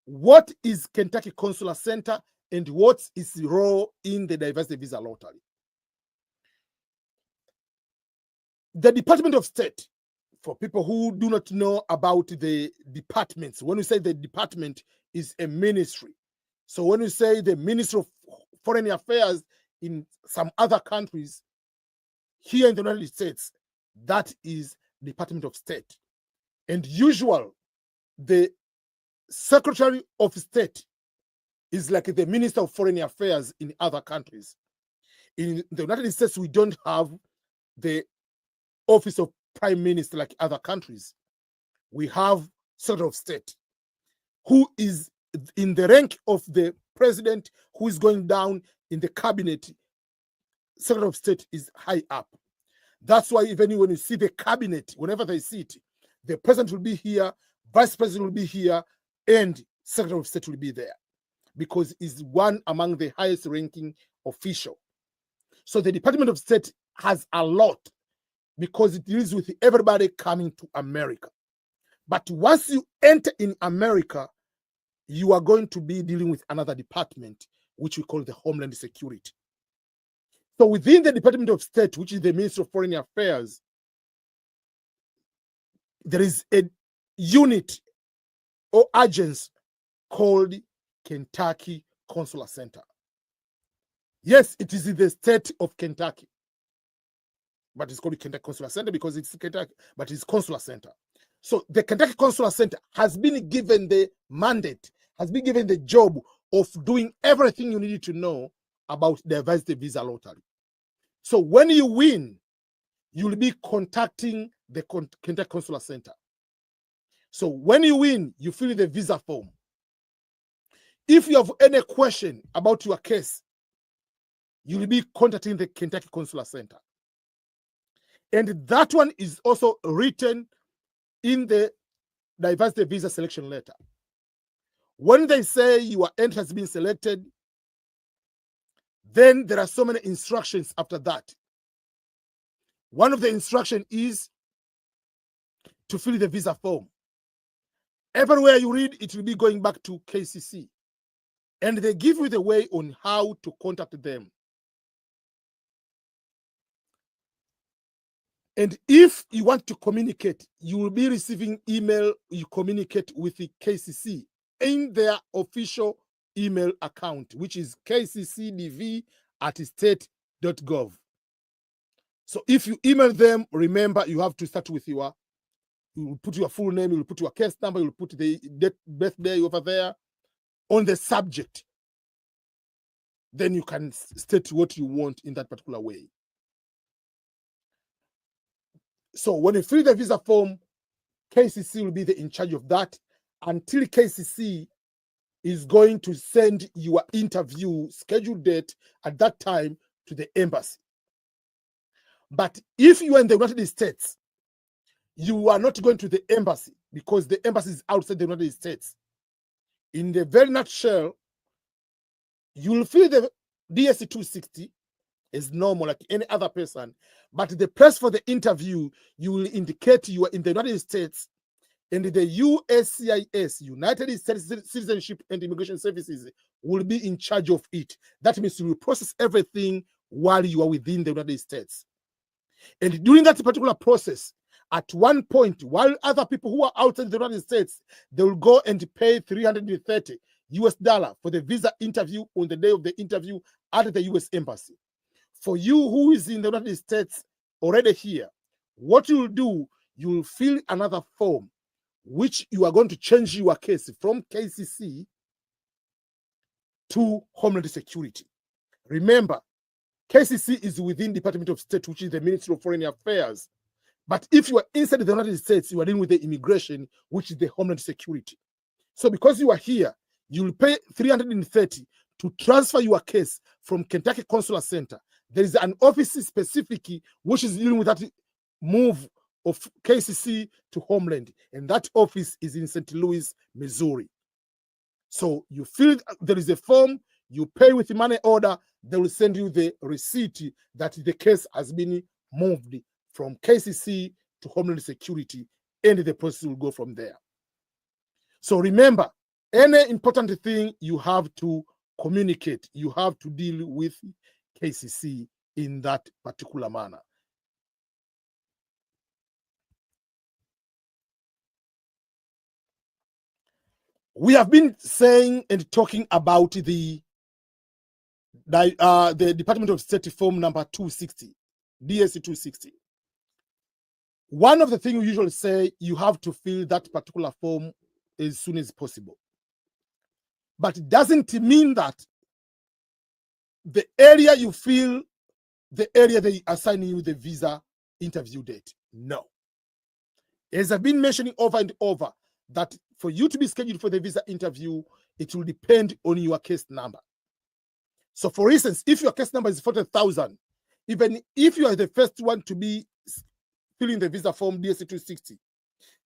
What is Kentucky Consular Center and what is its role in the diversity visa lottery? The Department of State, for people who do not know about the departments, when we say the department is a ministry. So when we say the Ministry of Foreign Affairs in some other countries, here in the United States, that is Department of State. And usual, the Secretary of State is like the Minister of Foreign Affairs in other countries. In the United States, we don't have the Office of Prime Minister like other countries. We have Secretary of State, who is in the rank of the president, who is going down in the cabinet. Secretary of State is high up. That's why even when you see the cabinet, whenever they sit, the president will be here, vice president will be here, and Secretary of State will be there, because he's one among the highest ranking official. So the Department of State has a lot, because it deals with everybody coming to America. But once you enter in America, you are going to be dealing with another department, which we call the Homeland Security. So within the Department of State, which is the Ministry of Foreign Affairs, there is a unit or agency called Kentucky Consular Center. Yes, it is in the state of Kentucky, but it's called Kentucky Consular Center because it's Kentucky, but it's Consular Center. So the Kentucky Consular Center has been given the mandate, has been given the job of doing everything you need to know about the diversity visa lottery. So when you win, you'll be contacting the Kentucky Consular Center. So when you win, you fill the visa form. If you have any question about your case, you'll be contacting the Kentucky Consular Center. And that one is also written in the diversity visa selection letter. When they say your entry has been selected, then there are so many instructions after that. One of the instructions is to fill the visa form. Everywhere you read, it will be going back to KCC. And they give you the way on how to contact them. And if you want to communicate, you will be receiving email, you communicate with the KCC in their official email account, which is kccdv@state.gov. So if you email them, remember you have to start with you will put your full name, you will put your case number, you will put the birthday over there on the subject. Then you can state what you want in that particular way. So when you fill the visa form, KCC will be in charge of that until KCC is going to send your interview scheduled date at that time to the embassy. But if you are in the United States, you are not going to the embassy because the embassy is outside the United States. In the very nutshell, you will fill the DSC 260 as normal like any other person, but the place for the interview, you will indicate you are in the United States, and the USCIS, United States Citizenship and Immigration Services, will be in charge of it. That means you will process everything while you are within the United States. And during that particular process, at one point, while other people who are outside the United States, they will go and pay $330 for the visa interview on the day of the interview at the US Embassy. For you who is in the United States already here, what you will do, you will fill another form which you are going to change your case from KCC to Homeland Security. Remember, KCC is within Department of State, which is the Ministry of Foreign Affairs. But if you are inside the United States, you are dealing with the immigration, which is the Homeland Security. So because you are here, you will pay $330 to transfer your case from Kentucky Consular Center. There is an office specifically which is dealing with that move of KCC to Homeland, and that office is in St. Louis, Missouri. So you fill, there is a form, you pay with the money order, they will send you the receipt that the case has been moved from KCC to Homeland Security, and the process will go from there. So remember, any important thing you have to communicate, you have to deal with KCC in that particular manner. We have been saying and talking about the Department of State form number 260, DSC 260. One of the things we usually say, you have to fill that particular form as soon as possible. But it doesn't mean that the area you fill, the area they assign you the visa interview date. No. As I've been mentioning over and over, that for you to be scheduled for the visa interview, it will depend on your case number. So for instance, if your case number is 40,000, even if you are the first one to be filling the visa form DSC 260,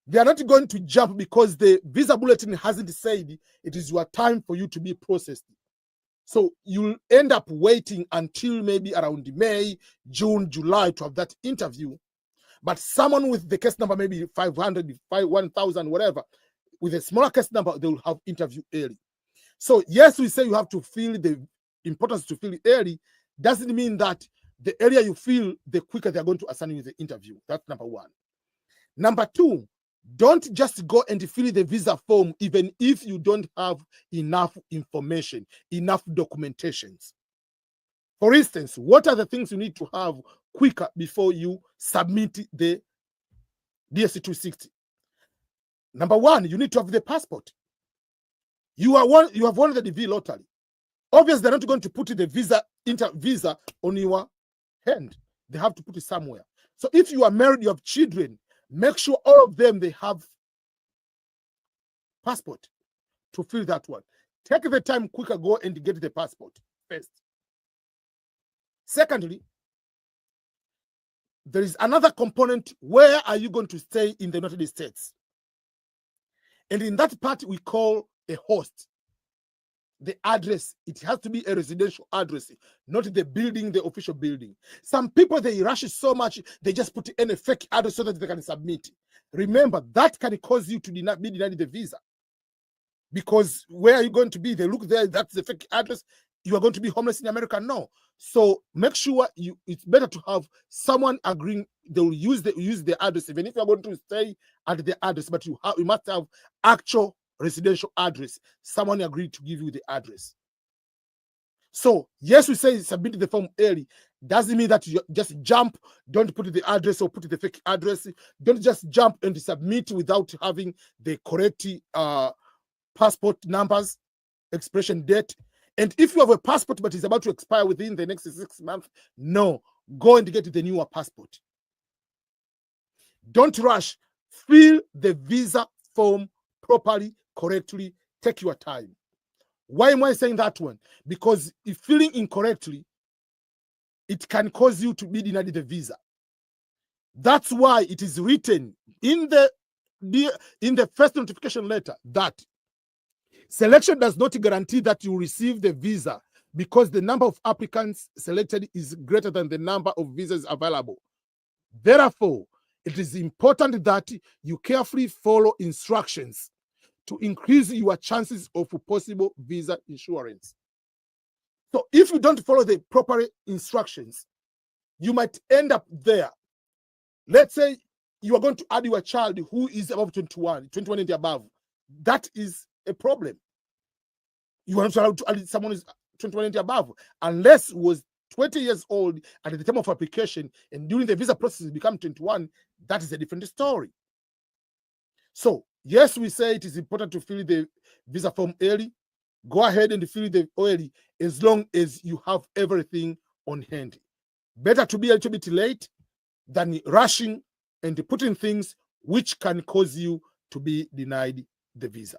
they are not going to jump because the visa bulletin hasn't said it is your time for you to be processed. So you'll end up waiting until maybe around May, June, July to have that interview. But someone with the case number, maybe 500, 1,000, whatever, with a smaller case number, they will have interview early. So yes, we say you have to feel the importance to feel early. Doesn't mean that the earlier you feel, the quicker they're going to assign you the interview. That's number one. Number two, don't just go and fill the visa form even if you don't have enough information, enough documentations. For instance, what are the things you need to have quicker before you submit the DSC 260? Number one, you need to have the passport. You have won the DV lottery. Obviously, they're not going to put the visa on your hand. They have to put it somewhere. So if you are married, you have children, make sure all of them, they have passport to fill that one. Take the time quicker, go and get the passport first. Secondly, there is another component. Where are you going to stay in the United States? And in that part, we call a host. The address, it has to be a residential address, not the building, the official building. Some people, they rush it so much, they just put in a fake address so that they can submit. Remember, that can cause you to be denied the visa. Because where are you going to be? They look there, that's the fake address. You are going to be homeless in America? No. So make sure it's better to have someone agreeing they will use the address, even if you are going to stay at the address, but you must have actual residential address. Someone agreed to give you the address. So yes, we say submit the form early. Doesn't mean that you just jump, don't put the address or put the fake address. Don't just jump and submit without having the correct passport numbers, expiration date. And if you have a passport but it's about to expire within the next 6 months, no, go and get the newer passport. Don't rush. Fill the visa form properly, correctly. Take your time. Why am I saying that one? Because if filling incorrectly, it can cause you to be denied the visa. That's why it is written in the first notification letter that selection does not guarantee that you receive the visa because the number of applicants selected is greater than the number of visas available. Therefore, it is important that you carefully follow instructions to increase your chances of possible visa insurance. So if you don't follow the proper instructions, you might end up there. Let's say you are going to add your child who is above 21 and above. That is a problem. You are not allowed to add someone who is 21 and above unless was 20 years old at the time of application and during the visa process become 21. That is a different story. So, yes, we say it is important to fill the visa form early. Go ahead and fill the early as long as you have everything on hand. Better to be a little bit late than rushing and putting things which can cause you to be denied the visa.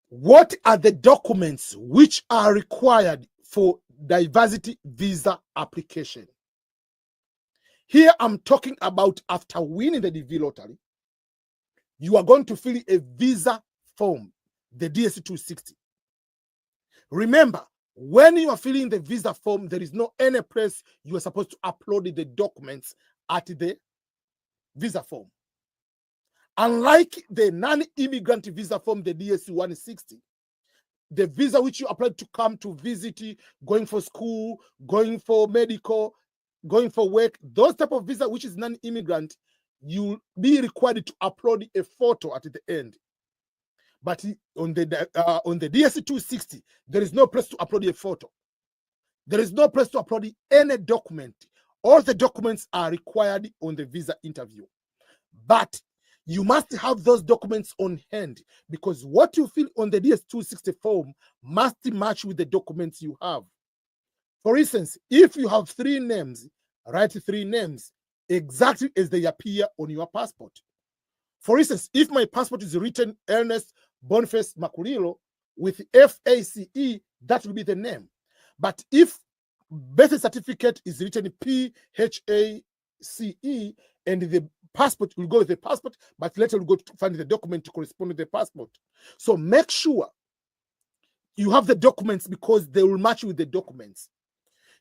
What are the documents which are required for diversity visa application? Here I'm talking about after winning the DV lottery, you are going to fill a visa form, the DS-260. Remember, when you are filling the visa form, there is no any place you are supposed to upload the documents at the visa form. Unlike the non-immigrant visa form, the DS-160, the visa which you applied to come to visit, going for school, going for medical, going for work, those type of visa which is non-immigrant, you'll be required to upload a photo at the end. But on the DS-260, there is no place to upload a photo. There is no place to upload any document. All the documents are required on the visa interview. But you must have those documents on hand, because what you fill on the DS-260 form must match with the documents you have. For instance, if you have 3 names, write 3 names exactly as they appear on your passport. For instance, if my passport is written Ernest Boniface Makulilo with FACE, that will be the name. But if birth certificate is written PHACE and the passport will go with the passport, but later we'll go to find the document to correspond with the passport. So make sure you have the documents, because they will match with the documents.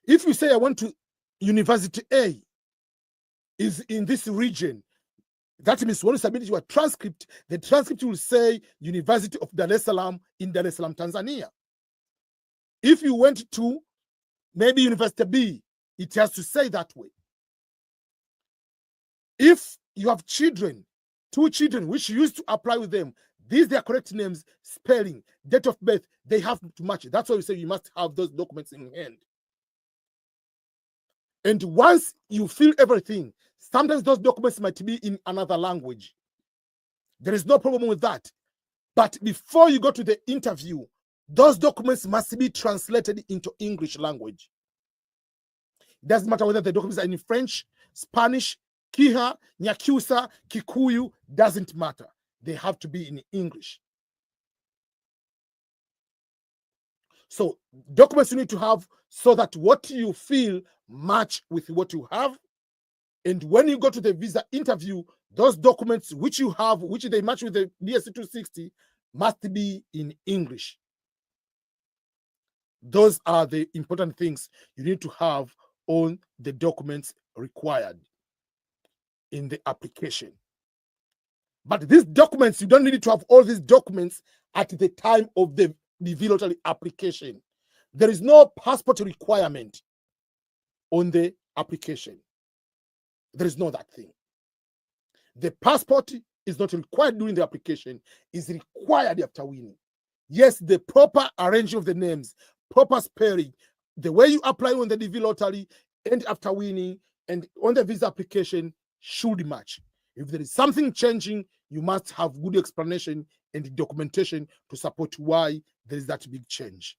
If you say I want to University A is in this region, that means when you submit your transcript, the transcript will say University of Dar es Salaam in Dar es Salaam, Tanzania. If you went to maybe University B, it has to say that way. If you have children, 2 children, which you used to apply with them, these are correct names, spelling, date of birth, they have to match it. That's why we say you must have those documents in hand. And once you fill everything, sometimes those documents might be in another language. There is no problem with that. But before you go to the interview, those documents must be translated into English language. It doesn't matter whether the documents are in French, Spanish, Kiha, Nyakyusa, Kikuyu, doesn't matter. They have to be in English. So documents you need to have so that what you feel match with what you have. And when you go to the visa interview, those documents which you have, which they match with the DS-260, must be in English. Those are the important things you need to have on the documents required in the application. But these documents, you don't need to have all these documents at the time of the lottery application. There is no passport requirement on the application. There is no that thing. The passport is not required during the application, is required after winning. Yes, the proper arranging of the names, proper spelling, the way you apply on the DV lottery and after winning and on the visa application should match. If there is something changing, you must have good explanation and documentation to support why there is that big change.